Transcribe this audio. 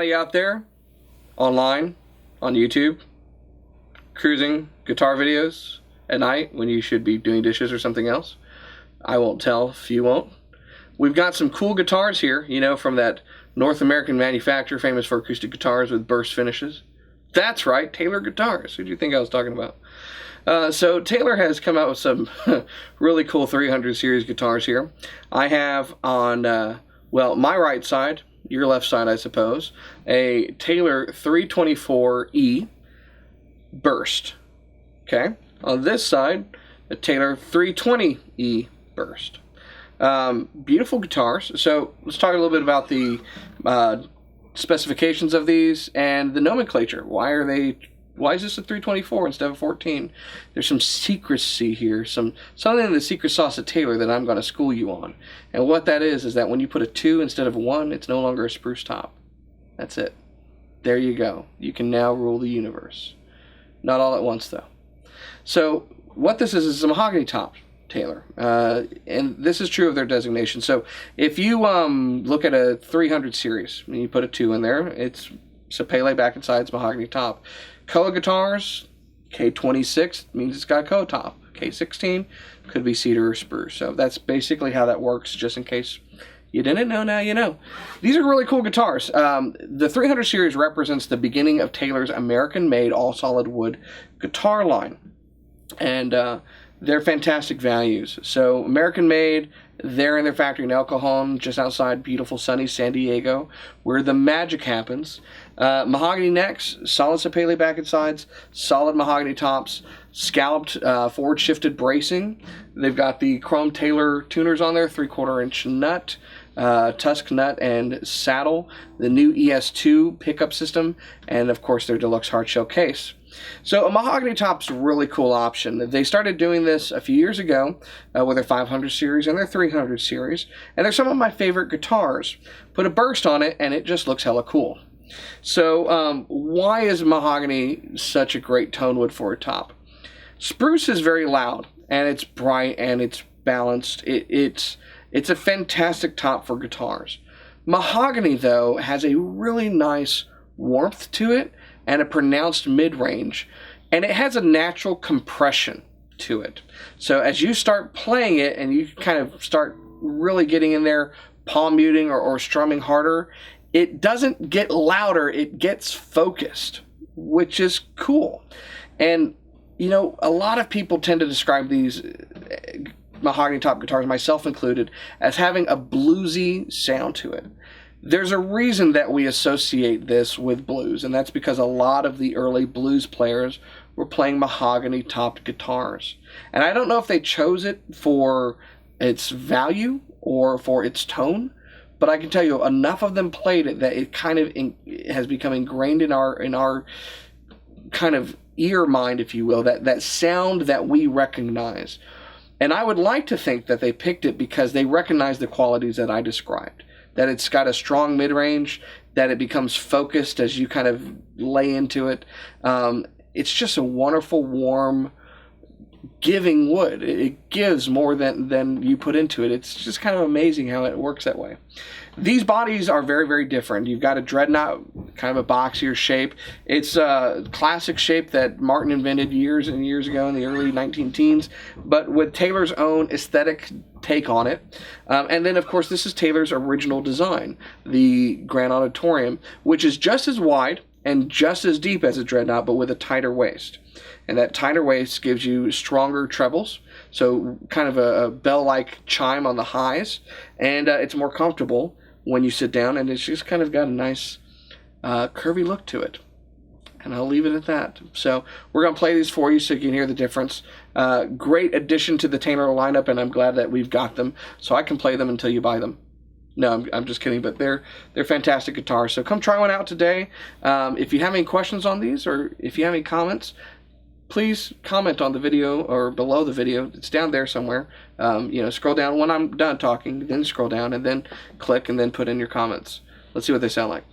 anybody out there online, on YouTube, cruising guitar videos at night when you should be doing dishes or something else? I won't tell if you won't. We've got some cool guitars here, you know, from that North American manufacturer famous for acoustic guitars with burst finishes. That's right, Taylor Guitars. Who do you think I was talking about? So Taylor has come out with some really cool 300 series guitars here. I have on, well, my right side, your left side I suppose, a Taylor 324E burst. Okay, on this side, a Taylor 320E burst. Beautiful guitars. So let's talk a little bit about the specifications of these and the nomenclature. Why is this a 324 instead of 14? There's some secrecy here, something in the secret sauce of Taylor that I'm going to school you on. And what that is that when you put a 2 instead of a 1, it's no longer a spruce top. That's it. There you go. You can now rule the universe. Not all at once, though. So what this is a mahogany top Taylor, and this is true of their designation. So if you look at a 300 series and you put a 2 in there, it's Sapele back and sides, mahogany top. Koa guitars, K26 means it's got a Koa top. K16 could be cedar or spruce. So that's basically how that works, just in case you didn't know, now you know. These are really cool guitars. The 300 series represents the beginning of Taylor's American-made all-solid wood guitar line. And they're fantastic values. So American-made, they're in their factory in El Cajon, just outside beautiful sunny San Diego, where the magic happens. Mahogany necks, solid Sapele back and sides, solid mahogany tops, scalloped forward shifted bracing. They've got the chrome Taylor tuners on there, 3/4 inch nut, tusk nut and saddle, the new ES2 pickup system, and of course their deluxe hardshell case. So a mahogany top's a really cool option. They started doing this a few years ago with their 500 series and their 300 series, and they're some of my favorite guitars. Put a burst on it and it just looks hella cool. So why is mahogany such a great tone wood for a top? Spruce is very loud and it's bright and it's balanced. It's a fantastic top for guitars. Mahogany, though, has a really nice warmth to it and a pronounced mid-range, and it has a natural compression to it. So as you start playing it and you kind of start really getting in there, palm muting or strumming harder, it doesn't get louder, it gets focused, which is cool. And, you know, a lot of people tend to describe these mahogany top guitars, myself included, as having a bluesy sound to it. There's a reason that we associate this with blues, and that's because a lot of the early blues players were playing mahogany topped guitars. And I don't know if they chose it for its value or for its tone, but I can tell you enough of them played it that it kind of has become ingrained in our kind of ear mind, if you will, that sound that we recognize. And I would like to think that they picked it because they recognize the qualities that I described. That it's got a strong mid-range, that it becomes focused as you kind of lay into it. It's just a wonderful, warm, giving wood. It gives more than you put into it. It's just kind of amazing how it works that way. These bodies are very, very different. You've got a dreadnought, kind of a boxier shape. It's a classic shape that Martin invented years and years ago in the early 19-teens, but with Taylor's own aesthetic take on it. And then, of course, this is Taylor's original design, the Grand Auditorium, which is just as wide and just as deep as a dreadnought, but with a tighter waist. And that tighter waist gives you stronger trebles, so kind of a bell-like chime on the highs, and it's more comfortable when you sit down, and it's just kind of got a nice curvy look to it. And I'll leave it at that. So we're going to play these for you so you can hear the difference. Great addition to the Taylor lineup, and I'm glad that we've got them, so I can play them until you buy them. No, I'm just kidding, but they're fantastic guitars. So come try one out today. If you have any questions on these, or if you have any comments, please comment on the video or below the video. It's down there somewhere. Scroll down when I'm done talking, then scroll down, and then click, and then put in your comments. Let's see what they sound like.